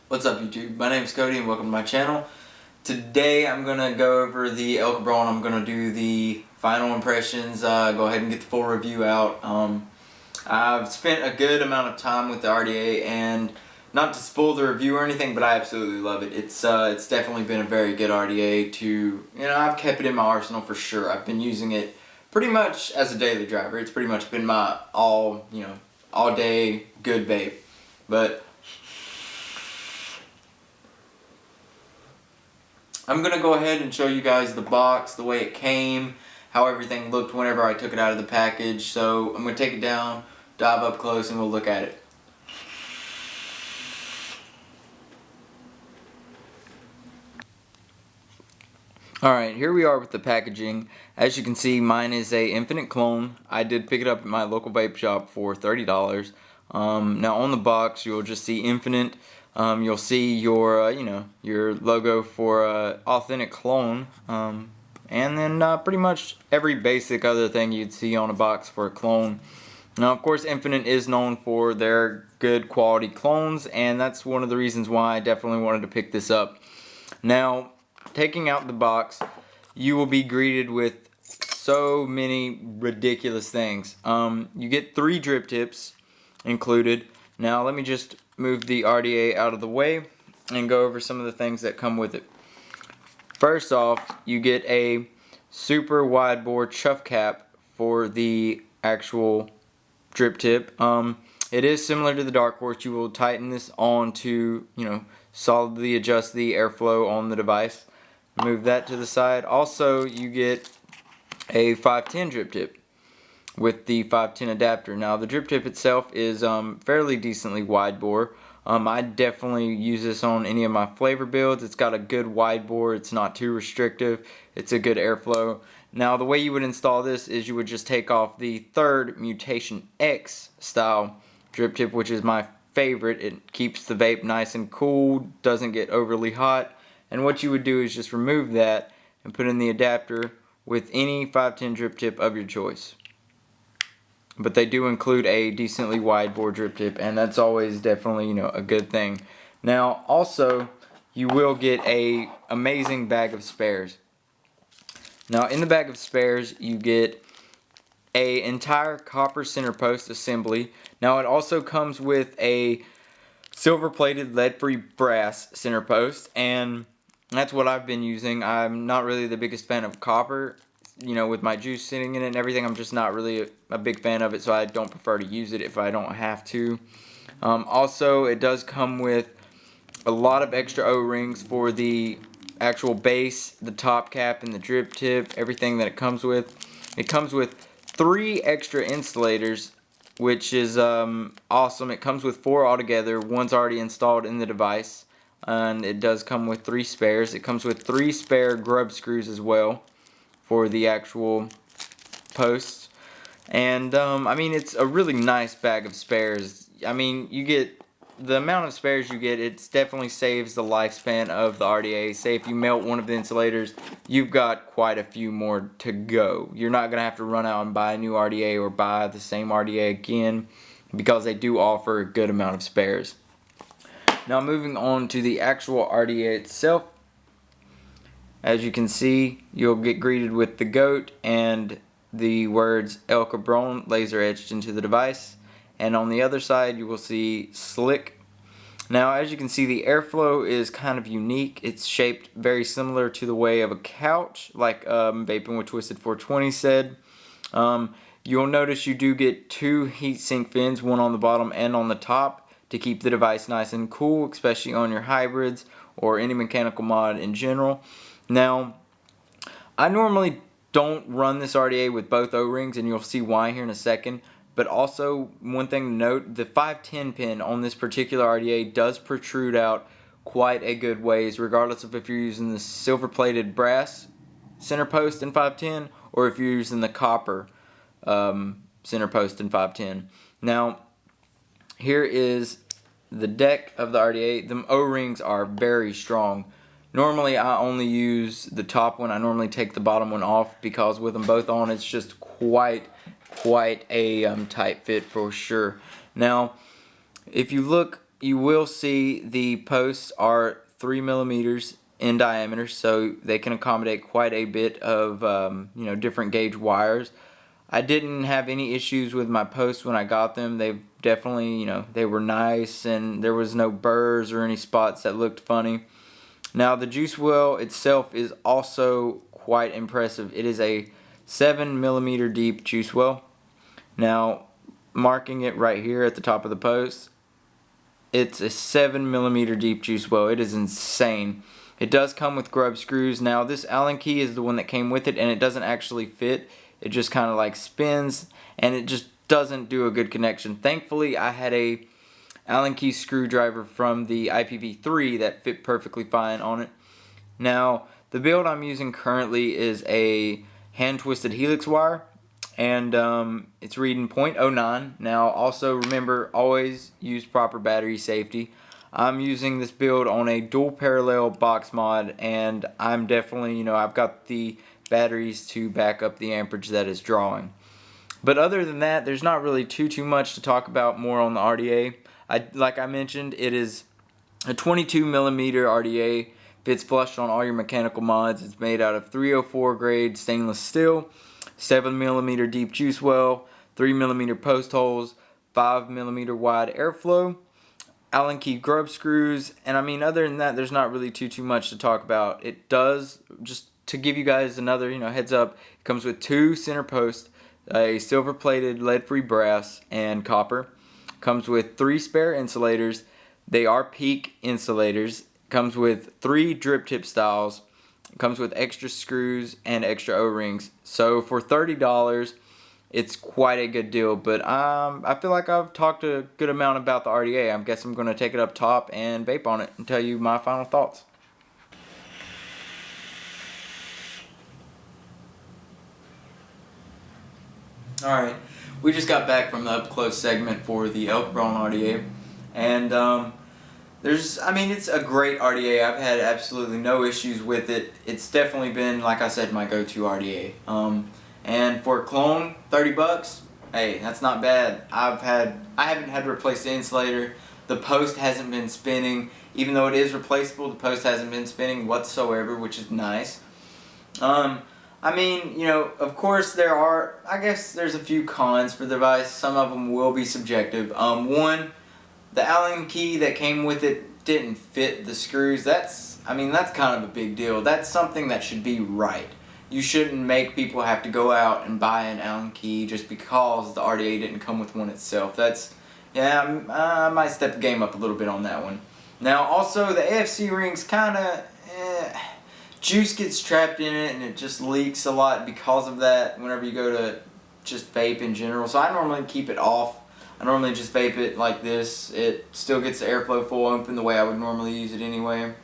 What's up, YouTube? My name is Cody and welcome to my channel. Today I'm going to go over the Cabron. I'm going to do the final impressions, go ahead and get the full review out. I've spent a good amount of time with the RDA, and not to spoil the review or anything, but I absolutely love it. It's definitely been a very good RDA I've kept it in my arsenal for sure. I've been using it pretty much as a daily driver. It's pretty much been my all day good vape. But I'm going to go ahead and show you guys the box, the way it came, how everything looked whenever I took it out of the package. So I'm going to take it down, dive up close, and we'll look at it. Alright, here we are with the packaging. As you can see, mine is a Infinite clone. I did pick it up at my local vape shop for $30. Now on the box, you'll just see Infinite. You'll see your, your logo for authentic clone, and then pretty much every basic other thing you'd see on a box for a clone. Now, of course, Infinite is known for their good quality clones, and that's one of the reasons why I definitely wanted to pick this up. Now, taking out the box, you will be greeted with so many ridiculous things. You get 3 drip tips included. Now, let me just move the RDA out of the way and go over some of the things that come with it. First off, you get a super wide bore chuff cap for the actual drip tip. It is similar to the Dark Horse. You will tighten this on to, solidly adjust the airflow on the device. Move that to the side. Also, you get a 510 drip tip with the 510 adapter. Now, the drip tip itself is fairly decently wide bore. I definitely use this on any of my flavor builds. It's got a good wide bore. It's not too restrictive. It's a good airflow. Now, the way you would install this is you would just take off the 3rd Mutation X style drip tip, which is my favorite. It keeps the vape nice and cool, doesn't get overly hot. And what you would do is just remove that and put in the adapter with any 510 drip tip of your choice. But they do include a decently wide bore drip tip, and that's always definitely, a good thing. Now, also, you will get a amazing bag of spares. Now, in the bag of spares, you get a entire copper center post assembly. Now, it also comes with a silver-plated lead-free brass center post, and that's what I've been using. I'm not really the biggest fan of copper. With my juice sitting in it and everything, I'm just not really a big fan of it, so I don't prefer to use it if I don't have to. Also, it does come with a lot of extra O-rings for the actual base, the top cap, and the drip tip, everything that it comes with. It comes with 3 extra insulators, which is awesome. It comes with 4 altogether. One's already installed in the device, and it does come with 3 spares. It comes with 3 spare grub screws as well for the actual posts. And it's a really nice bag of spares. You get the amount of spares you get, it definitely saves the lifespan of the RDA. Say if you melt one of the insulators, you've got quite a few more to go. You're not going to have to run out and buy a new RDA or buy the same RDA again, because they do offer a good amount of spares. Now, moving on to the actual RDA itself. As you can see, you'll get greeted with the goat and the words El Cabron laser etched into the device. And on the other side, you will see Slick. Now, as you can see, the airflow is kind of unique. It's shaped very similar to the way of a couch, like Vaping with Twisted 420 said. You'll notice you do get 2 heatsink fins, one on the bottom and on the top, to keep the device nice and cool, especially on your hybrids or any mechanical mod in general. Now, I normally don't run this RDA with both O-rings, and you'll see why here in a second. But also, one thing to note, the 510 pin on this particular RDA does protrude out quite a good ways, regardless of if you're using the silver-plated brass center post in 510 or if you're using the copper center post in 510. Now, here is the deck of the RDA. The O-rings are very strong. Normally, I only use the top one. I normally take the bottom one off, because with them both on, it's just quite a tight fit for sure. Now, if you look you will see the posts are 3 millimeters in diameter, so they can accommodate quite a bit of different gauge wires. I didn't have any issues with my posts when I got them. They definitely, they were nice, and there was no burrs or any spots that looked funny. Now the juice well itself is also quite impressive. It is a 7 millimeter deep juice well. Now, marking it right here at the top of the post, it's a 7 millimeter deep juice well. It is insane. It does come with grub screws. Now this Allen key is the one that came with it, and it doesn't actually fit. It just kind of like spins, and it just doesn't do a good connection. Thankfully, I had a Allen key screwdriver from the IPv3 that fit perfectly fine on it. Now, the build I'm using currently is a hand-twisted helix wire, and it's reading 0.09. Now, also remember, always use proper battery safety. I'm using this build on a dual parallel box mod, and I'm definitely, I've got the batteries to back up the amperage that it's drawing. But other than that, there's not really too much to talk about more on the RDA. Like I mentioned, it is a 22 millimeter RDA, fits flush on all your mechanical mods. It's made out of 304 grade stainless steel, 7 millimeter deep juice well, 3 millimeter post holes, 5 millimeter wide airflow, Allen key grub screws, and I mean, other than that, there's not really too much to talk about. It does, just to give you guys another heads up, it comes with 2 center posts, a silver plated lead free brass and copper. Comes with 3 spare insulators. They are peak insulators. Comes with 3 drip tip styles. Comes with extra screws and extra O-rings. So for $30, it's quite a good deal. But I feel like I've talked a good amount about the RDA. I guess I'm going to take it up top and vape on it and tell you my final thoughts. Alright, we just got back from the up close segment for the Cabron RDA, and it's a great RDA. I've had absolutely no issues with it. It's definitely been, like I said, my go-to RDA. And for a clone, $30, hey, that's not bad. I haven't had to replace the insulator. The post hasn't been spinning, even though it is replaceable. The post hasn't been spinning whatsoever, which is nice. Of course there's a few cons for the device. Some of them will be subjective. One, the Allen key that came with it didn't fit the screws. That's kind of a big deal. That's something that should be right. You shouldn't make people have to go out and buy an Allen key just because the RDA didn't come with one itself. I might step the game up a little bit on that one. Now, also, the AFC rings juice gets trapped in it, and it just leaks a lot because of that whenever you go to just vape in general. So I normally keep it off. I normally just vape it like this. It still gets the airflow full open the way I would normally use it anyway.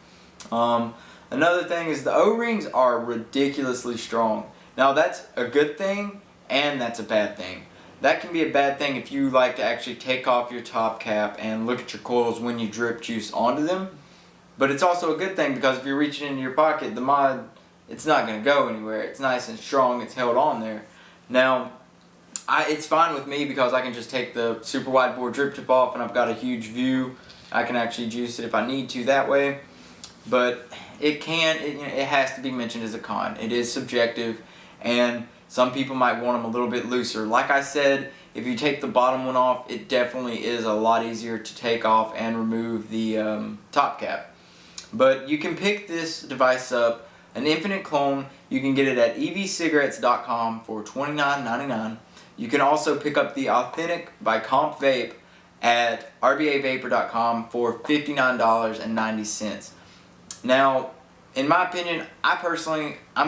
Another thing is the O-rings are ridiculously strong. Now that's a good thing, and that's a bad thing. That can be a bad thing if you like to actually take off your top cap and look at your coils when you drip juice onto them. But it's also a good thing because if you're reaching into your pocket, the mod, it's not going to go anywhere. It's nice and strong. It's held on there. Now, it's fine with me because I can just take the super wide bore drip tip off and I've got a huge view. I can actually juice it if I need to that way. But it has to be mentioned as a con. It is subjective, and some people might want them a little bit looser. Like I said, if you take the bottom one off, it definitely is a lot easier to take off and remove the top cap. But you can pick this device up, an Infinite clone. You can get it at evcigarettes.com for $29.99. You can also pick up the Authentic by Comp Vape at rbavapor.com for $59.90. Now, in my opinion, I'm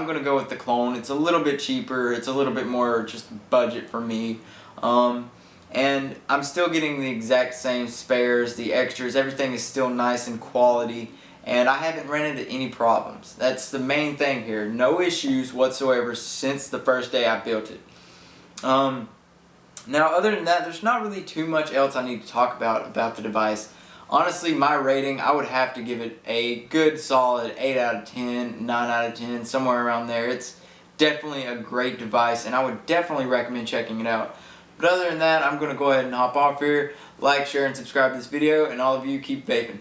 going to go with the clone. It's a little bit cheaper. It's a little bit more just budget for me. And I'm still getting the exact same spares, the extras. Everything is still nice and quality. And I haven't ran into any problems. That's the main thing here. No issues whatsoever since the first day I built it. Now, other than that, there's not really too much else I need to talk about the device. Honestly, my rating, I would have to give it a good solid 8 out of 10, 9 out of 10, somewhere around there. It's definitely a great device, and I would definitely recommend checking it out. But other than that, I'm going to go ahead and hop off here. Like, share, and subscribe to this video, and all of you keep vaping.